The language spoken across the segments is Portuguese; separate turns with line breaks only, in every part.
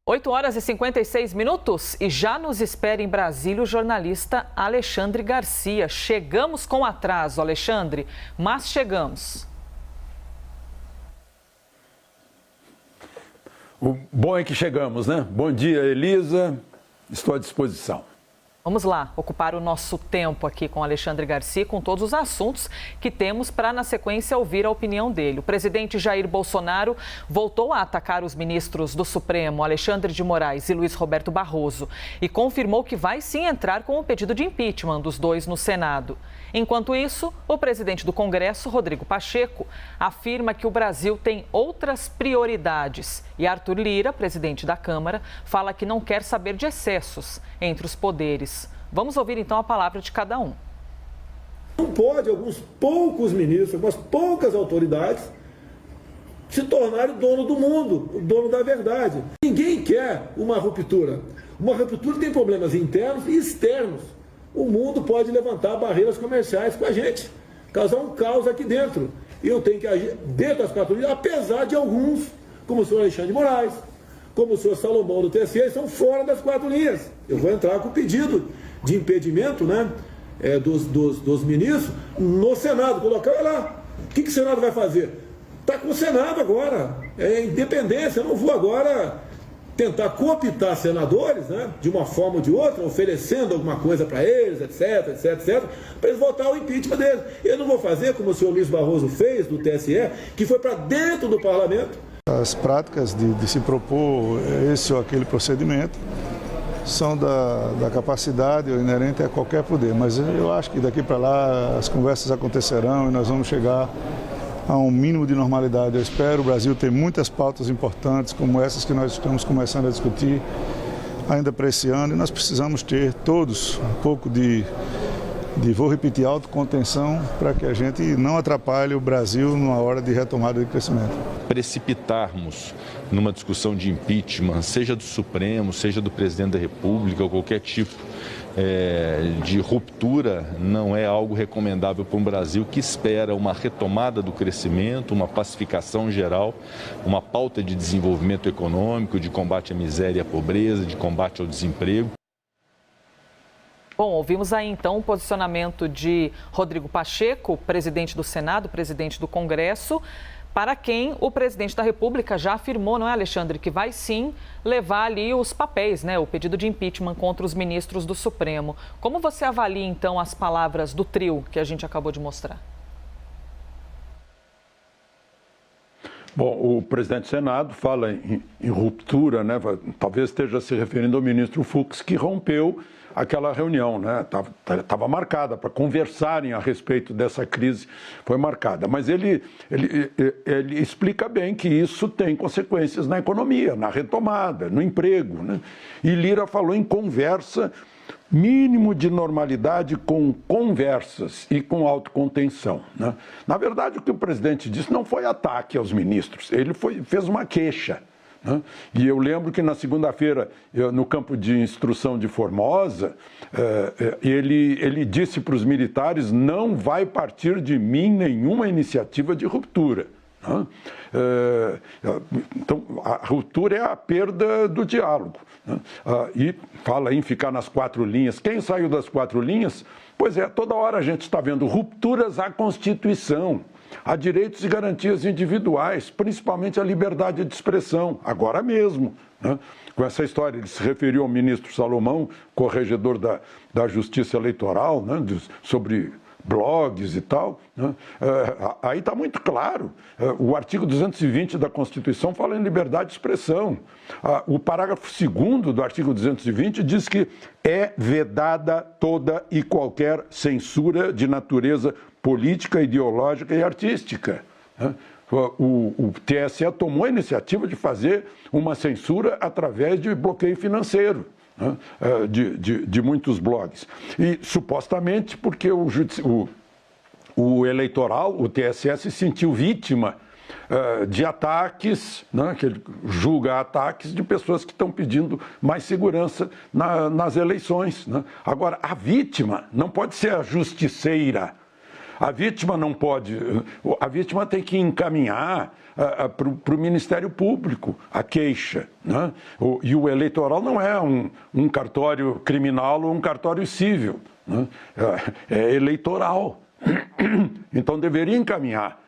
8h56 e já nos espera em Brasília o jornalista Alexandre Garcia. Chegamos com atraso, Alexandre, mas chegamos.
O bom é que chegamos, né? Bom dia, Elisa. Estou à disposição.
Vamos lá, ocupar o nosso tempo aqui com Alexandre Garcia, com todos os assuntos que temos para, na sequência, ouvir a opinião dele. O presidente Jair Bolsonaro voltou a atacar os ministros do Supremo, Alexandre de Moraes e Luiz Roberto Barroso, e confirmou que vai sim entrar com o pedido de impeachment dos dois no Senado. Enquanto isso, o presidente do Congresso, Rodrigo Pacheco, afirma que o Brasil tem outras prioridades. E Arthur Lira, presidente da Câmara, fala que não quer saber de excessos entre os poderes. Vamos ouvir então a palavra de cada um.
Não pode alguns poucos ministros, algumas poucas autoridades se tornarem dono do mundo, o dono da verdade. Ninguém quer uma ruptura. Uma ruptura tem problemas internos e externos. O mundo pode levantar barreiras comerciais com a gente, causar um caos aqui dentro. E eu tenho que agir dentro das quatro linhas, apesar de alguns, como o senhor Alexandre de Moraes, como o senhor Salomão do TSE, estão fora das quatro linhas. Eu vou entrar com pedido de impedimento, né, dos ministros no Senado. Colocar lá. O que o Senado vai fazer? Está com o Senado agora. É independência. Eu não vou agora tentar cooptar senadores, né, de uma forma ou de outra, oferecendo alguma coisa para eles, etc, para eles votar o impeachment deles. Eu não vou fazer como o senhor Luiz Barroso fez, do TSE, que foi para dentro do parlamento.
As práticas de se propor esse ou aquele procedimento são da capacidade ou inerente a qualquer poder, mas eu acho que daqui para lá as conversas acontecerão e nós vamos chegar a um mínimo de normalidade. Eu espero. O Brasil tem muitas pautas importantes, como essas que nós estamos começando a discutir ainda para esse ano, e nós precisamos ter todos um pouco de vou repetir, autocontenção, para que a gente não atrapalhe o Brasil numa hora de retomada de crescimento.
Precipitarmos numa discussão de impeachment, seja do Supremo, seja do presidente da República, ou qualquer tipo de ruptura, não é algo recomendável para um Brasil que espera uma retomada do crescimento, uma pacificação geral, uma pauta de desenvolvimento econômico, de combate à miséria e à pobreza, de combate ao desemprego.
Bom, ouvimos aí então o posicionamento de Rodrigo Pacheco, presidente do Senado, presidente do Congresso, para quem o presidente da República já afirmou, não é, Alexandre, que vai sim levar ali os papéis, né, o pedido de impeachment contra os ministros do Supremo. Como você avalia então as palavras do trio que a gente acabou de mostrar?
Bom, o presidente do Senado fala em ruptura, né? Talvez esteja se referindo ao ministro Fux, que rompeu aquela reunião, né? Estava marcada para conversarem a respeito dessa crise, foi marcada. Mas ele explica bem que isso tem consequências na economia, na retomada, no emprego, né? E Lira falou em conversa, mínimo de normalidade com conversas e com autocontenção, né? Na verdade, o que o presidente disse não foi ataque aos ministros, ele fez uma queixa, né? E eu lembro que na segunda-feira, no campo de instrução de Formosa, ele disse para os militares: não vai partir de mim nenhuma iniciativa de ruptura. Então, a ruptura é a perda do diálogo, né? E fala em ficar nas quatro linhas. Quem saiu das quatro linhas? Pois é, toda hora a gente está vendo rupturas à Constituição, a direitos e garantias individuais, principalmente a liberdade de expressão, agora mesmo, né? Com essa história, ele se referiu ao ministro Salomão, corregedor da Justiça Eleitoral, né? Sobre blogs e tal, né? Aí está muito claro, o artigo 220 da Constituição fala em liberdade de expressão. O parágrafo 2º do artigo 220 diz que é vedada toda e qualquer censura de natureza política, ideológica e artística, né? O TSE tomou a iniciativa de fazer uma censura através de bloqueio financeiro, né, de muitos blogs. E supostamente porque o eleitoral, o TSE, se sentiu vítima de ataques, né, que ele julga ataques de pessoas que estão pedindo mais segurança nas eleições, né? Agora, a vítima não pode ser a justiceira. A vítima não pode, a vítima tem que encaminhar para o Ministério Público a queixa, né? E o eleitoral não é um cartório criminal ou um cartório civil, né? É eleitoral. Então deveria encaminhar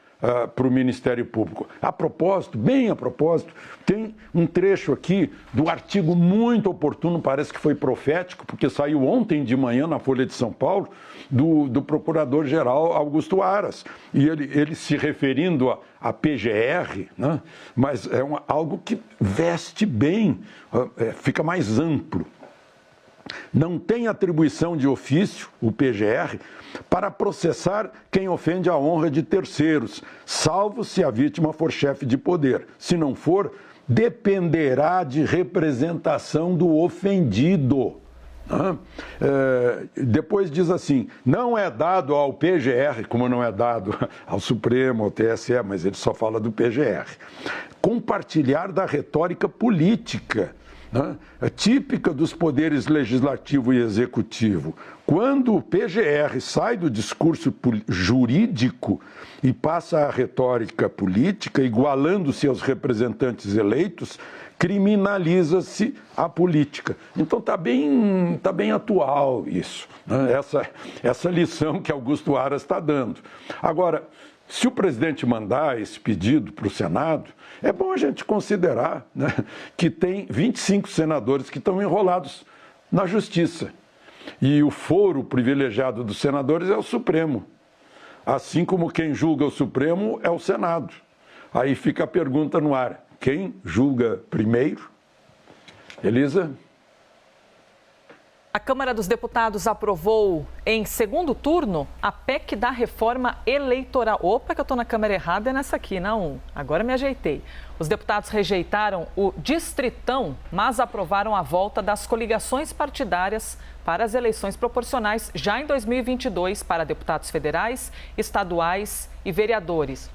para o Ministério Público. A propósito, bem a propósito, tem um trecho aqui do artigo muito oportuno, parece que foi profético, porque saiu ontem de manhã na Folha de São Paulo, do Procurador-Geral Augusto Aras. E ele se referindo à PGR, né? Mas é algo que veste bem, fica mais amplo. Não tem atribuição de ofício, o PGR, para processar quem ofende a honra de terceiros, salvo se a vítima for chefe de poder. Se não for, dependerá de representação do ofendido. Depois diz assim, não é dado ao PGR, como não é dado ao Supremo, ao TSE, mas ele só fala do PGR, compartilhar da retórica política, né, típica dos poderes legislativo e executivo. Quando o PGR sai do discurso jurídico e passa à retórica política, igualando-se aos representantes eleitos, criminaliza-se a política. Então está bem atual isso, né? Essa lição que Augusto Aras está dando. Agora, se o presidente mandar esse pedido para o Senado, é bom a gente considerar, né, que tem 25 senadores que estão enrolados na Justiça. E o foro privilegiado dos senadores é o Supremo. Assim como quem julga o Supremo é o Senado. Aí fica a pergunta no ar. Quem julga primeiro? Elisa?
A Câmara dos Deputados aprovou em segundo turno a PEC da reforma eleitoral. Opa, que eu estou na câmera errada, é nessa aqui, não. Agora me ajeitei. Os deputados rejeitaram o distritão, mas aprovaram a volta das coligações partidárias para as eleições proporcionais já em 2022 para deputados federais, estaduais e vereadores.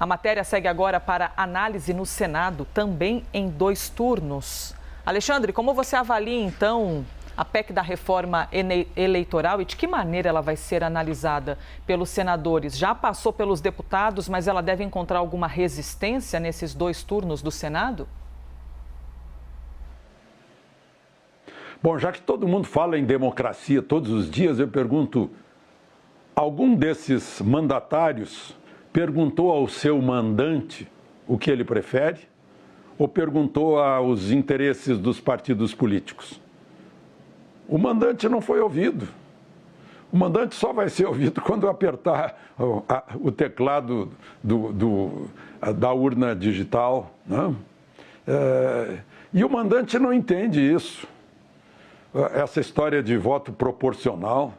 A matéria segue agora para análise no Senado, também em 2 turnos. Alexandre, como você avalia, então, a PEC da reforma eleitoral e de que maneira ela vai ser analisada pelos senadores? Já passou pelos deputados, mas ela deve encontrar alguma resistência nesses 2 turnos do Senado?
Bom, já que todo mundo fala em democracia todos os dias, eu pergunto, algum desses mandatários perguntou ao seu mandante o que ele prefere? Ou perguntou aos interesses dos partidos políticos? O mandante não foi ouvido. O mandante só vai ser ouvido quando apertar o teclado da urna digital, né? E o mandante não entende isso. Essa história de voto proporcional,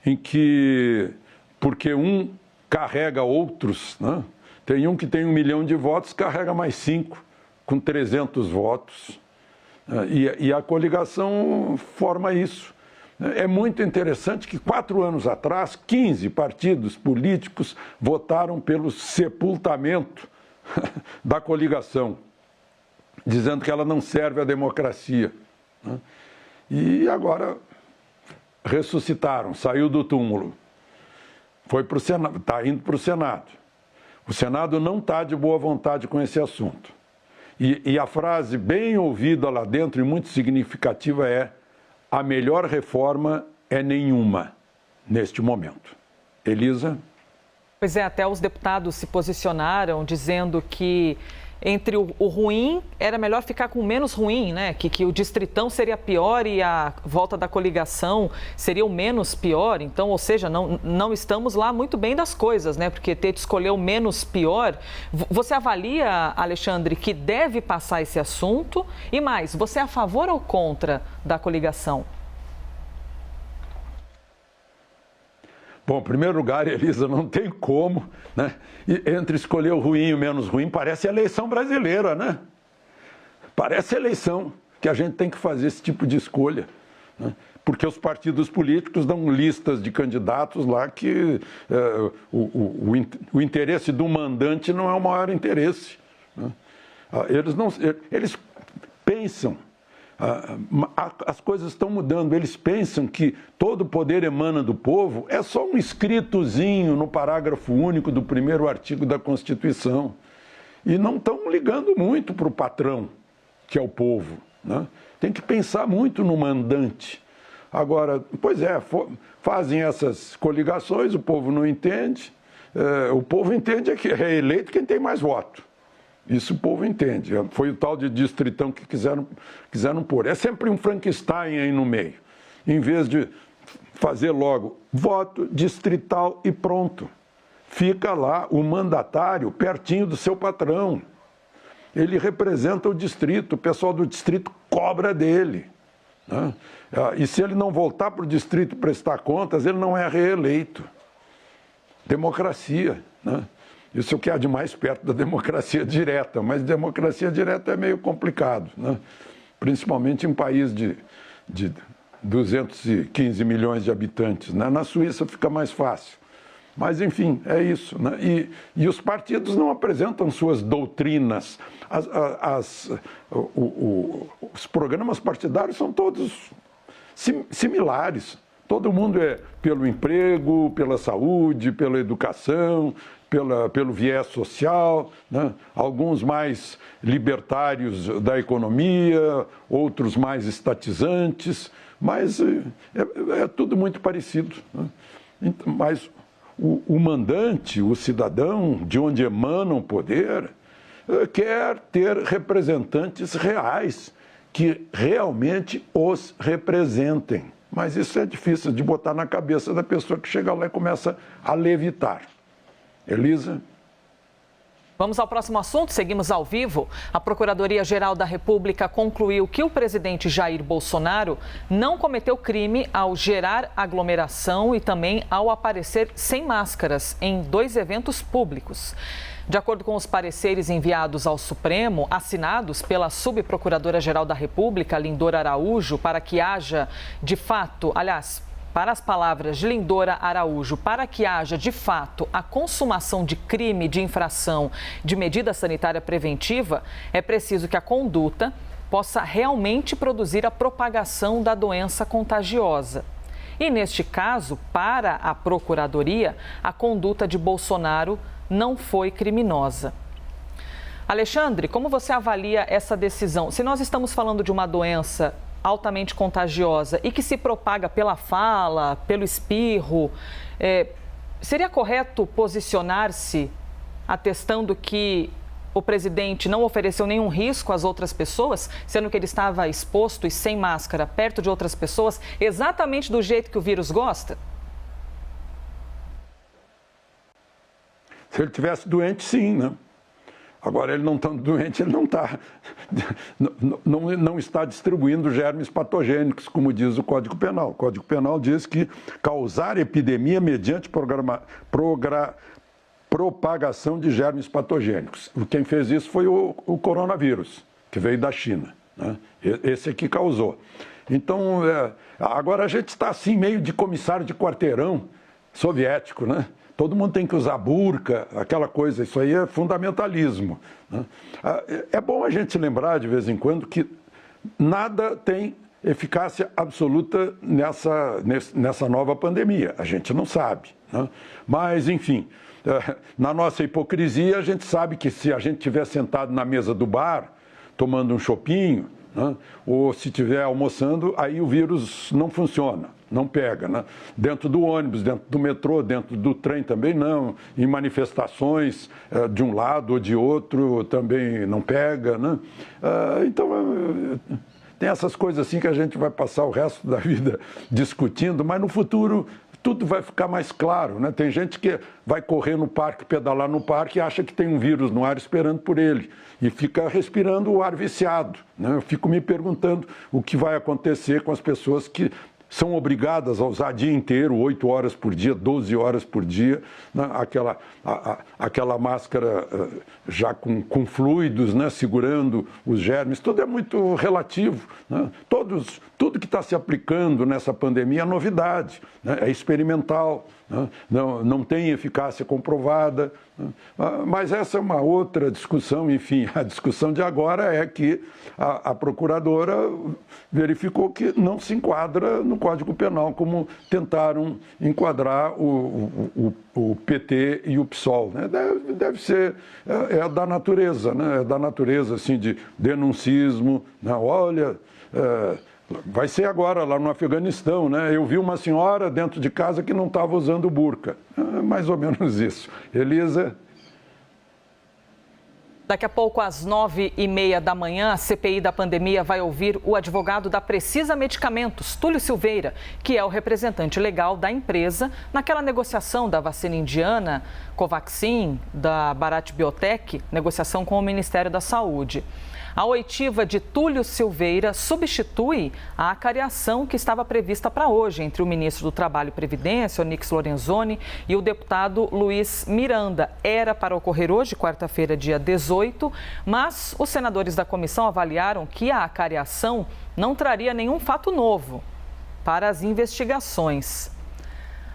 em que, porque um carrega outros, né? Tem um que tem 1 milhão de votos, carrega mais 5, com 300 votos. E a coligação forma isso. É muito interessante que 4 anos atrás, 15 partidos políticos votaram pelo sepultamento da coligação, dizendo que ela não serve à democracia. E agora ressuscitaram, saiu do túmulo. Foi para o Senado, está indo para o Senado. O Senado não está de boa vontade com esse assunto. E a frase bem ouvida lá dentro e muito significativa é: a melhor reforma é nenhuma neste momento. Elisa?
Pois é, até os deputados se posicionaram dizendo que entre o ruim era melhor ficar com o menos ruim, né? Que o distritão seria pior e a volta da coligação seria o menos pior. Então, ou seja, não estamos lá muito bem das coisas, né? Porque ter de escolher o menos pior. Você avalia, Alexandre, que deve passar esse assunto? E mais, você é a favor ou contra da coligação?
Bom, em primeiro lugar, Elisa, não tem como, né? E entre escolher o ruim e o menos ruim, parece a eleição brasileira, né? Parece a eleição que a gente tem que fazer esse tipo de escolha, né? Porque os partidos políticos dão listas de candidatos lá que o interesse do mandante não é o maior interesse, né? Eles pensam As coisas estão mudando. Eles pensam que todo o poder emana do povo, é só um escritozinho no parágrafo único do 1º artigo da Constituição. E não estão ligando muito para o patrão, que é o povo, né? Tem que pensar muito no mandante. Agora, pois é, fazem essas coligações, o povo não entende. O povo entende que é eleito quem tem mais voto. Isso o povo entende. Foi o tal de distritão que quiseram pôr. É sempre um Frankenstein aí no meio. Em vez de fazer logo voto distrital e pronto. Fica lá o mandatário pertinho do seu patrão. Ele representa o distrito, o pessoal do distrito cobra dele, né? E se ele não voltar para o distrito prestar contas, ele não é reeleito. Democracia, né? Isso é o que há de mais perto da democracia direta, mas democracia direta é meio complicado, né? Principalmente em um país de 215 milhões de habitantes, né? Na Suíça fica mais fácil. Mas, enfim, é isso, né? E os partidos não apresentam suas doutrinas. Os programas partidários são todos similares. Todo mundo é pelo emprego, pela saúde, pela educação, pelo viés social, né? Alguns mais libertários da economia, outros mais estatizantes, mas é tudo muito parecido, né? Mas o mandante, o cidadão, de onde emana o poder, quer ter representantes reais, que realmente os representem. Mas isso é difícil de botar na cabeça da pessoa que chega lá e começa a levitar. Elisa?
Vamos ao próximo assunto, seguimos ao vivo. A Procuradoria-Geral da República concluiu que o presidente Jair Bolsonaro não cometeu crime ao gerar aglomeração e também ao aparecer sem máscaras em 2 eventos públicos. De acordo com os pareceres enviados ao Supremo, assinados pela Subprocuradora-Geral da República, Lindora Araújo, para que haja de fato, para as palavras de Lindora Araújo, para que haja de fato a consumação de crime de infração de medida sanitária preventiva, é preciso que a conduta possa realmente produzir a propagação da doença contagiosa. E neste caso, para a Procuradoria, a conduta de Bolsonaro não foi criminosa. Alexandre, como você avalia essa decisão? Se nós estamos falando de uma doença altamente contagiosa e que se propaga pela fala, pelo espirro, seria correto posicionar-se atestando que o presidente não ofereceu nenhum risco às outras pessoas, sendo que ele estava exposto e sem máscara perto de outras pessoas, exatamente do jeito que o vírus gosta?
Se ele tivesse doente, sim, né? Agora, ele não estando doente, ele não está distribuindo germes patogênicos, como diz o Código Penal. O Código Penal diz que causar epidemia mediante propagação de germes patogênicos. Quem fez isso foi o coronavírus, que veio da China, né? Esse aqui causou. Então, agora a gente está assim, meio de comissário de quarteirão soviético, né? Todo mundo tem que usar burca, aquela coisa, isso aí é fundamentalismo, né? É bom a gente lembrar de vez em quando que nada tem eficácia absoluta nessa nova pandemia, a gente não sabe, né? Mas, enfim, na nossa hipocrisia, a gente sabe que se a gente estiver sentado na mesa do bar, tomando um chopinho, né? Ou se estiver almoçando, aí o vírus não funciona. Não pega, né? Dentro do ônibus, dentro do metrô, dentro do trem também não. Em manifestações de um lado ou de outro também não pega, né? Então, tem essas coisas assim que a gente vai passar o resto da vida discutindo, mas no futuro tudo vai ficar mais claro, né? Tem gente que vai correr no parque, pedalar no parque e acha que tem um vírus no ar esperando por ele e fica respirando o ar viciado, né? Eu fico me perguntando o que vai acontecer com as pessoas que são obrigadas a usar o dia inteiro, 8 horas por dia, 12 horas por dia, né? Aquela máscara já com fluidos, né? Segurando os germes, tudo é muito relativo, né? Tudo que está se aplicando nessa pandemia é novidade, né? É experimental, né? Não tem eficácia comprovada. Né? Mas essa é uma outra discussão. Enfim, a discussão de agora é que a procuradora verificou que não se enquadra no Código Penal, como tentaram enquadrar o PT e o PSOL. Né? Deve ser, é da natureza, né? É da natureza assim, de denuncismo. Né? Olha... vai ser agora lá no Afeganistão, né? Eu vi uma senhora dentro de casa que não estava usando burca. Mais ou menos isso. Elisa?
Daqui a pouco, às 9h30 da manhã, a CPI da pandemia vai ouvir o advogado da Precisa Medicamentos, Túlio Silveira, que é o representante legal da empresa naquela negociação da vacina indiana, Covaxin, da Bharat Biotech, negociação com o Ministério da Saúde. A oitiva de Túlio Silveira substitui a acariação que estava prevista para hoje entre o ministro do Trabalho e Previdência, Onyx Lorenzoni, e o deputado Luiz Miranda. Era para ocorrer hoje, quarta-feira, dia 18, mas os senadores da comissão avaliaram que a acariação não traria nenhum fato novo para as investigações.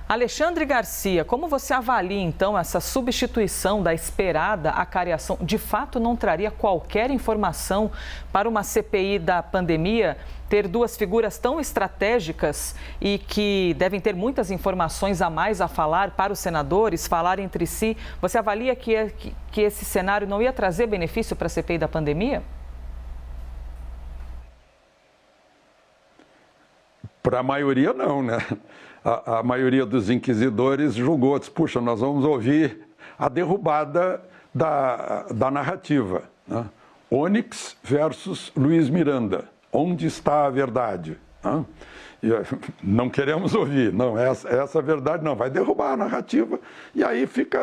Alexandre Garcia, como você avalia, então, essa substituição da esperada acariação? De fato, não traria qualquer informação para uma CPI da pandemia ter duas figuras tão estratégicas e que devem ter muitas informações a mais a falar para os senadores, falar entre si? Você avalia que esse cenário não ia trazer benefício para a CPI da pandemia?
Para a maioria, não, né? A maioria dos inquisidores julgou, disse, puxa, nós vamos ouvir a derrubada da narrativa. Né? Onyx versus Luiz Miranda. Onde está a verdade? Né? E, não queremos ouvir. Não, essa verdade não. Vai derrubar a narrativa e aí fica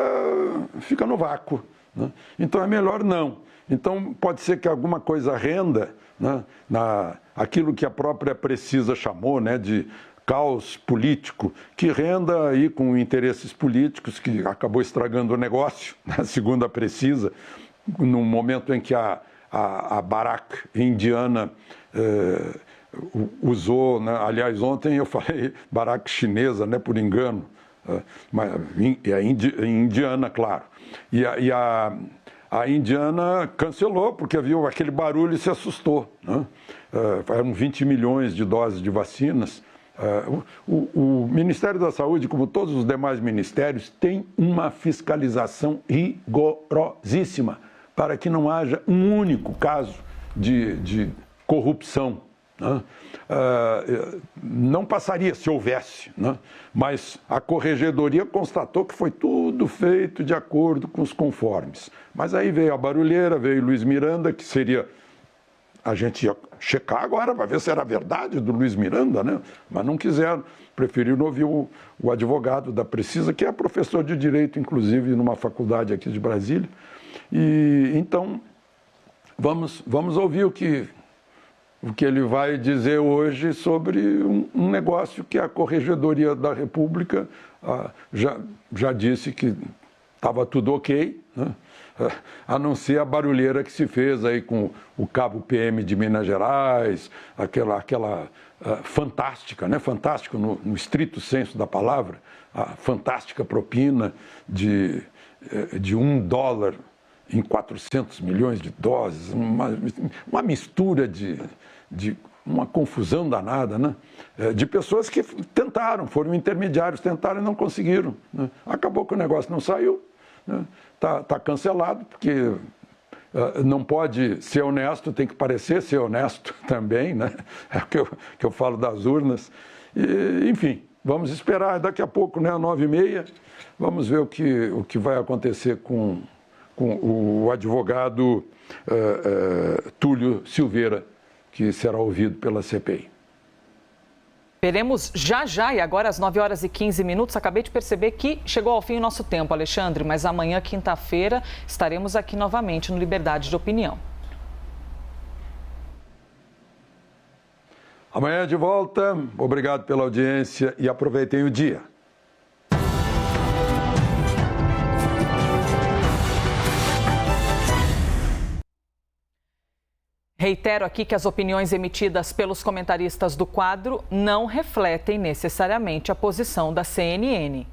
no vácuo. Né? Então é melhor não. Então pode ser que alguma coisa renda, né, aquilo que a própria Precisa chamou, né, de caos político, que renda aí com interesses políticos, que acabou estragando o negócio, né, segundo a Precisa, no momento em que a Bharat indiana usou, né, aliás, ontem eu falei Bharat chinesa, né, por engano, mas é indiana, claro, e a indiana cancelou, porque viu aquele barulho e se assustou. Né? Eram 20 milhões de doses de vacinas. O Ministério da Saúde, como todos os demais ministérios, tem uma fiscalização rigorosíssima para que não haja um único caso de corrupção. Né? Não passaria se houvesse, né? Mas a Corregedoria constatou que foi tudo feito de acordo com os conformes. Mas aí veio a barulheira, veio Luiz Miranda, que seria... A gente ia checar agora para ver se era verdade do Luiz Miranda, né? Mas não quiseram, preferiram ouvir o advogado da Precisa, que é professor de Direito, inclusive, numa faculdade aqui de Brasília. E então, vamos ouvir o que ele vai dizer hoje sobre um negócio que a Corregedoria da República já disse que estava tudo ok, né? A não ser a barulheira que se fez aí com o cabo PM de Minas Gerais, aquela fantástica, né? Fantástico no estrito senso da palavra, a fantástica propina de $1 em 400 milhões de doses, uma mistura de uma confusão danada, né? De pessoas que tentaram, foram intermediários, tentaram e não conseguiram. Né? Acabou que o negócio não saiu, né? Tá cancelado, porque não pode ser honesto, tem que parecer ser honesto também, né? É o que eu falo das urnas. E, enfim, vamos esperar daqui a pouco, né, às 9h30, vamos ver o que vai acontecer com o advogado Túlio Silveira, que será ouvido pela CPI.
Veremos já, e agora às 9h15. Acabei de perceber que chegou ao fim o nosso tempo, Alexandre, mas amanhã, quinta-feira, estaremos aqui novamente no Liberdade de Opinião.
Amanhã de volta, obrigado pela audiência e aproveitem o dia.
Reitero aqui que as opiniões emitidas pelos comentaristas do quadro não refletem necessariamente a posição da CNN.